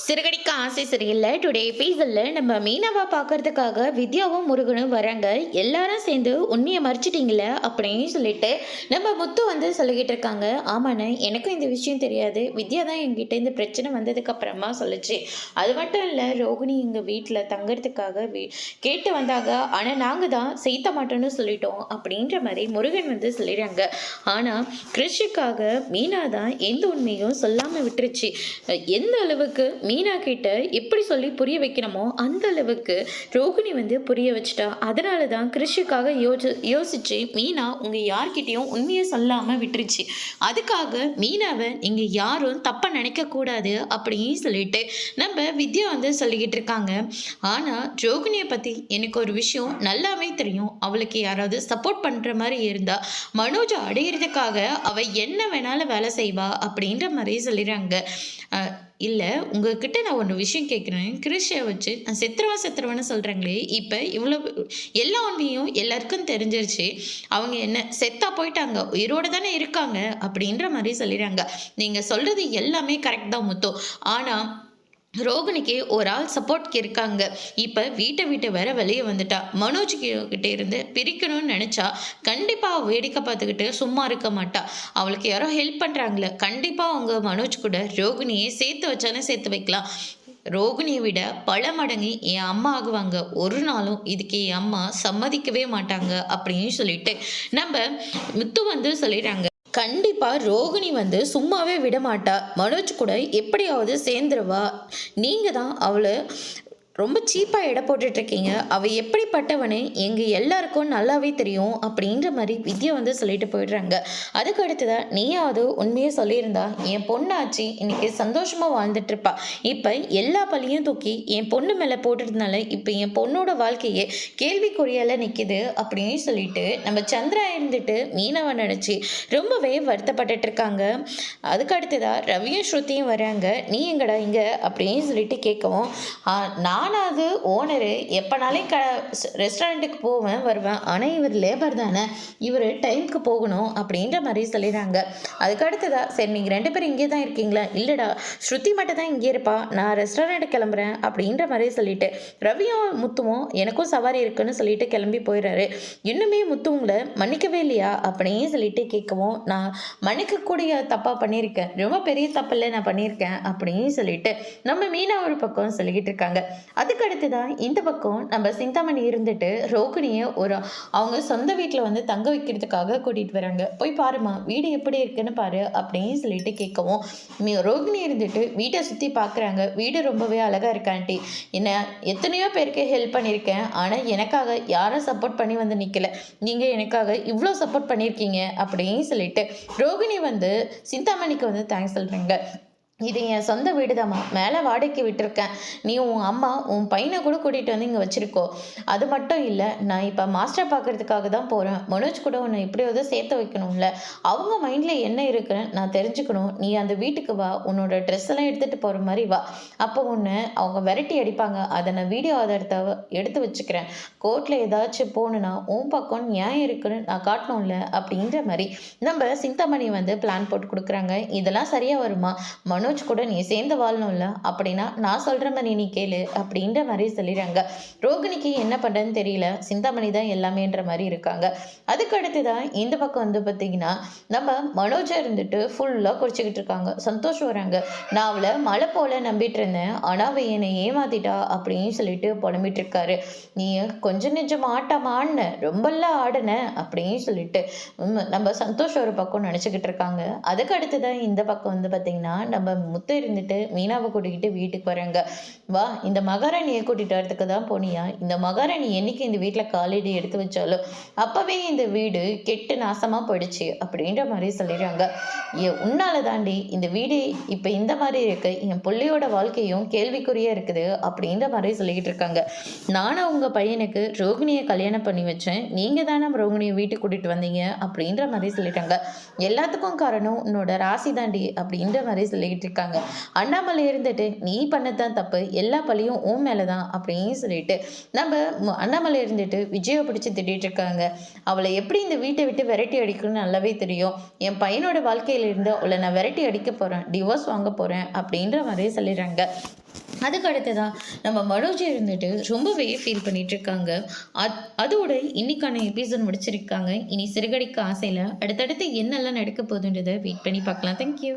சிறுகடிக்க ஆசை சரியில்லை. டுடே எபிசோட்ல நம்ம மீனாவை பார்க்கறதுக்காக வித்யாவும் முருகனும் வராங்க. எல்லாரும் சேர்ந்து உண்மையை மறைச்சிட்டீங்கள அப்படின்னு சொல்லிட்டு நம்ம முத்து வந்து சொல்லிக்கிட்டு இருக்காங்க. ஆமாண்ணே, எனக்கும் இந்த விஷயம் தெரியாது. வித்யா தான் என்கிட்ட இந்த பிரச்சனை வந்ததுக்கு அப்புறமா சொல்லுச்சு. அது மட்டும் இல்லை, ரோகிணி எங்கள் வீட்டில் தங்கறதுக்காக கேட்டு வந்தாங்க. ஆனால் நாங்கள் தான் செய்ய மாட்டோம்னு சொல்லிட்டோம் அப்படின்ற மாதிரி முருகன் வந்து சொல்லிடுறாங்க. ஆனால் கிருஷிக்காக மீனா தான் எந்த உண்மையும் சொல்லாமல் விட்டுருச்சு. எந்த அளவுக்கு மீனா கிட்ட எப்படி சொல்லி புரிய வைக்கணுமோ அந்த அளவுக்கு ரோகிணி வந்து புரிய வச்சுட்டா. அதனால தான் கிருஷிக்காக யோசிச்சு மீனா உங்க யார்கிட்டையும் உண்மையை சொல்லாம விட்டுருச்சு. அதுக்காக மீனாவை நீங்க யாரும் தப்பா நினைக்க கூடாது அப்படின்னு சொல்லிட்டு நம்ம வித்யா வந்து சொல்லிக்கிட்டு இருக்காங்க. ஆனா ரோகிணியை பத்தி எனக்கு ஒரு விஷயம் நல்லாவே தெரியும். அவளுக்கு யாராவது சப்போர்ட் பண்ற மாதிரி இருந்தா மனோஜை அடையிறதுக்காக அவ என்ன வேணாலும் வேலை செய்வா அப்படின்ற மாதிரி சொல்லிடுறாங்க. இல்லை, உங்ககிட்ட நான் ஒரு விஷயம் கேட்குறேன். கிருஷியை வச்சு நான் செத்துருவேன்னு சொல்கிறாங்களே, இப்போ இவ்வளோ எல்லா உண்மையும் எல்லாருக்கும் தெரிஞ்சிருச்சு. அவங்க என்ன செத்தா போயிட்டாங்க, உயிரோடு தானே இருக்காங்க அப்படின்ற மாதிரி சொல்லிடுறாங்க. நீங்கள் சொல்கிறது எல்லாமே கரெக்ட் தான் முத்து. ஆனால் ரோகிணிக்கு ஒரு ஆள் சப்போர்ட்க்கு இருக்காங்க. இப்போ வீட்டை வேற வெளியே வந்துட்டா. மனோஜ் கிட்ட இருந்து பிரிக்கணும்னு நினச்சா கண்டிப்பாக வேடிக்கை பார்த்துக்கிட்டு சும்மா இருக்க மாட்டா. அவளுக்கு யாரோ ஹெல்ப் பண்ணுறாங்களே, கண்டிப்பாக அவங்க மனோஜ் கூட ரோகிணியை சேர்த்து வச்சானே சேர்த்து வைக்கலாம். ரோகிணியை விட பல மடங்கு என் அம்மா ஆகுவாங்க. ஒரு நாளும் இதுக்கு என் அம்மா சம்மதிக்கவே மாட்டாங்க அப்படின்னு சொல்லிட்டு நம்ம முத்து வந்து சொல்லிடுறாங்க. கண்டிப்பாக ரோகிணி வந்து சும்மாவே விட மாட்டா. மனோஜ் கூட எப்படியாவது சேர்ந்துருவா. நீங்கள் தான் அவளை ரொம்ப சீப்பாக எடை போட்டுட்ருக்கீங்க. அவள் எப்படிப்பட்டவனே எங்கள் எல்லாருக்கும் நல்லாவே தெரியும் அப்படின்ற மாதிரி வித்யா வந்து சொல்லிட்டு போயிடுறாங்க. அதுக்கு அடுத்ததான் நீயாவது உண்மையே சொல்லியிருந்தா என் பொண்ணாச்சு இன்னைக்கு சந்தோஷமாக வாழ்ந்துட்டுருப்பா. இப்போ எல்லா பழியும் தூக்கி என் பொண்ணு மேலே போட்டுறதுனால இப்போ என் பொண்ணோட வாழ்க்கையே கேள்விக்குறியால் நிற்கிது அப்படின்னு சொல்லிட்டு நம்ம சந்திரா இருந்துட்டு மீனவை நினச்சி ரொம்பவே வருத்தப்பட்டுட்டு இருக்காங்க. அதுக்கு அடுத்ததான் ரவியும் ஸ்ருதியும் வராங்க. நீ எங்கடா இங்கே அப்படின்னு சொல்லிட்டு கேட்கவும், நானாவது ஓனரு எப்போனாலும் ரெஸ்டாரண்ட்டுக்கு போவேன் வருவேன், ஆனால் இவர் லேபர் தானே, இவர் டைமுக்கு போகணும் அப்படின்ற மாதிரி சொல்லிடுறாங்க. அதுக்கு அடுத்ததா சரி நீங்கள் 2 பேரும் இங்கே தான் இருக்கீங்களா? இல்லைடா, ஸ்ருதி மட்டும் தான் இங்கே இருப்பா, நான் ரெஸ்டாரண்ட்டு கிளம்புறேன் அப்படின்ற மாதிரி சொல்லிட்டு ரவியும் முத்துவும் எனக்கும் சவாரி இருக்குன்னு சொல்லிட்டு கிளம்பி போயிடுறாரு. இன்னுமே முத்து உங்களை மன்னிக்கவே இல்லையா அப்படின்னு சொல்லிட்டு கேட்கவும், நான் மன்னிக்கக்கூடிய தப்பாக பண்ணியிருக்கேன், ரொம்ப பெரிய தப்பில்லை நான் பண்ணியிருக்கேன் அப்படின்னு சொல்லிட்டு நம்ம மீனா ஒரு பக்கம் சொல்லிக்கிட்டு இருக்காங்க. அதுக்கு அடுத்துதான் இந்த பக்கம் நம்ம சிந்தாமணி இருந்துட்டு ரோகிணியை அவங்க சொந்த வீட்டில் வந்து தங்க வைக்கிறதுக்காக கூட்டிகிட்டு வராங்க. போய் பாருமா வீடு எப்படி இருக்குன்னு பாரு அப்படின்னு சொல்லிட்டு கேட்கவும், ரோகிணி இருந்துட்டு வீட்டை சுற்றி பார்க்குறாங்க. வீடு ரொம்பவே அழகாக இருக்காண்டி, என்ன எத்தனையோ பேருக்கு ஹெல்ப் பண்ணியிருக்கேன், ஆனால் எனக்காக யாரும் சப்போர்ட் பண்ணி வந்து நிற்கல, நீங்கள் எனக்காக இவ்வளோ சப்போர்ட் பண்ணியிருக்கீங்க அப்படின்னு சொல்லிட்டு ரோகிணி வந்து சிந்தாமணிக்கு வந்து தேங்க்ஸ் சொல்கிறாங்க. இது என் சொந்த வீடு தாம்மா, மேலே வாடகைக்கு விட்டுருக்கேன், நீ உன் அம்மா உன் பையனை கூட கூட்டிகிட்டு வந்து இங்கே வச்சுருக்கோ. அது மட்டும் இல்லை, நான் இப்போ மாஸ்டர் பார்க்குறதுக்காக தான் போகிறேன். மனோஜ் கூட உன்னை எப்படியாவது சேர்த்து வைக்கணும்ல, அவங்க மைண்டில் என்ன இருக்குன்னு நான் தெரிஞ்சுக்கணும். நீ அந்த வீட்டுக்கு வா, உன்னோட ட்ரெஸ் எல்லாம் எடுத்துகிட்டு போகிற மாதிரி வா, அப்போ உன்னை அவங்க விரட்டி அடிப்பாங்க, அதை நான் வீடியோ ஆதாரத்தை எடுத்து வச்சுக்கிறேன். கோர்ட்டில் ஏதாச்சும் போகணுன்னா உன் பக்கம் நியாயம் இருக்குன்னு நான் காட்டணும்ல அப்படின்ற மாதிரி நம்ம சிந்தாமணி வந்து பிளான் போட்டு கொடுக்குறாங்க. இதெல்லாம் சரியாக வருமா? மனோஜ் கூட நீ சேர்ந்து வாழணும்ல, அப்படின்னா நான் சொல்கிற மாதிரி நீ கேளு அப்படின்ற மாதிரி சொல்லிடுறாங்க. ரோகிணிக்கு என்ன பண்ணுறதுன்னு தெரியல, சிந்தாமணி தான் எல்லாமேன்ற மாதிரி இருக்காங்க. அதுக்கு அடுத்து தான் இந்த பக்கம் வந்து பார்த்தீங்கன்னா நம்ம மனோஜா இருந்துட்டு ஃபுல்லாக குடிச்சிக்கிட்டு இருக்காங்க. சந்தோஷம் வராங்க. நான் அவளை மழை போல நம்பிட்டு இருந்தேன், ஆனால் அவள் என்னை ஏமாத்திட்டா அப்படின்னு சொல்லிட்டு புலம்பிட்டு இருக்காரு. நீ கொஞ்சம் நெஞ்சம் ஆட்டம் ஆடின, ரொம்பலாம் ஆடின அப்படின்னு சொல்லிட்டு நம்ம சந்தோஷம் ஒரு பக்கம் நினச்சிக்கிட்டு இருக்காங்க. அதுக்கு அடுத்து தான் இந்த பக்கம் வந்து பார்த்தீங்கன்னா நம்ம முத்து இருந்துட்டு மீனாவை கூட்டிக்கிட்டு வீட்டுக்கு வராங்க. வா, இந்த மகாராணியை கூட்டிட்டு வரதுக்கு தான் போனியா? இந்த மகாராணி என்னைக்கு இந்த வீட்டில் காலடி எடுத்து வச்சாலும் அப்பவே இந்த வீடு கெட்டு நாசமா போயிடுச்சு அப்படின்ற மாதிரி சொல்லிடுறாங்க. உன்னால தாண்டி இந்த வீடு இப்போ இந்த மாதிரி இருக்கு, என் பிள்ளையோட வாழ்க்கையும் கேள்விக்குறியா இருக்குது அப்படின்ற மாதிரி சொல்லிக்கிட்டு இருக்காங்க. நானும் உங்க பையனுக்கு ரோகிணியை கல்யாணம் பண்ணி வச்சேன், நீங்க தானே ரோகிணியை வீட்டுக்கு கூட்டிட்டு வந்தீங்க அப்படின்ற மாதிரி சொல்லிட்டாங்க. எல்லாத்துக்கும் காரணம் உன்னோட ராசி தாண்டி அப்படின்ற மாதிரி சொல்லிக்கிட்டு இருக்காங்க. அண்ணாமலை இருந்துட்டு நீ பண்ணதான் தப்பு, எல்லா பழியும் உன் மேலதான் அப்படின்னு சொல்லிட்டு நம்ம அண்ணாமலை இருந்துட்டு விஜயை பிடிச்சி திட்டிட்டு இருக்காங்க. அவளை எப்படி இந்த வீட்டை விட்டு விரட்டி அடிக்கணும்னு நல்லாவே தெரியும். என் பையனோட வாழ்க்கையில இருந்து அவளை நான் விரட்டி அடிக்க போறேன், டிவோர்ஸ் வாங்க போறேன் அப்படின்ற மாதிரி சொல்லிடுறாங்க. அதுக்கு அடுத்ததா நம்ம மனோஜ் இருந்துட்டு ரொம்பவே ஃபீல் பண்ணிட்டு இருக்காங்க. அதோட இன்னைக்கான எபிசோட் முடிச்சிருக்காங்க. இனி சிறுகடிக்க ஆசையில அடுத்தடுத்து என்னெல்லாம் நடக்க போகுதுன்றத வெயிட் பண்ணி பார்க்கலாம். Thank you.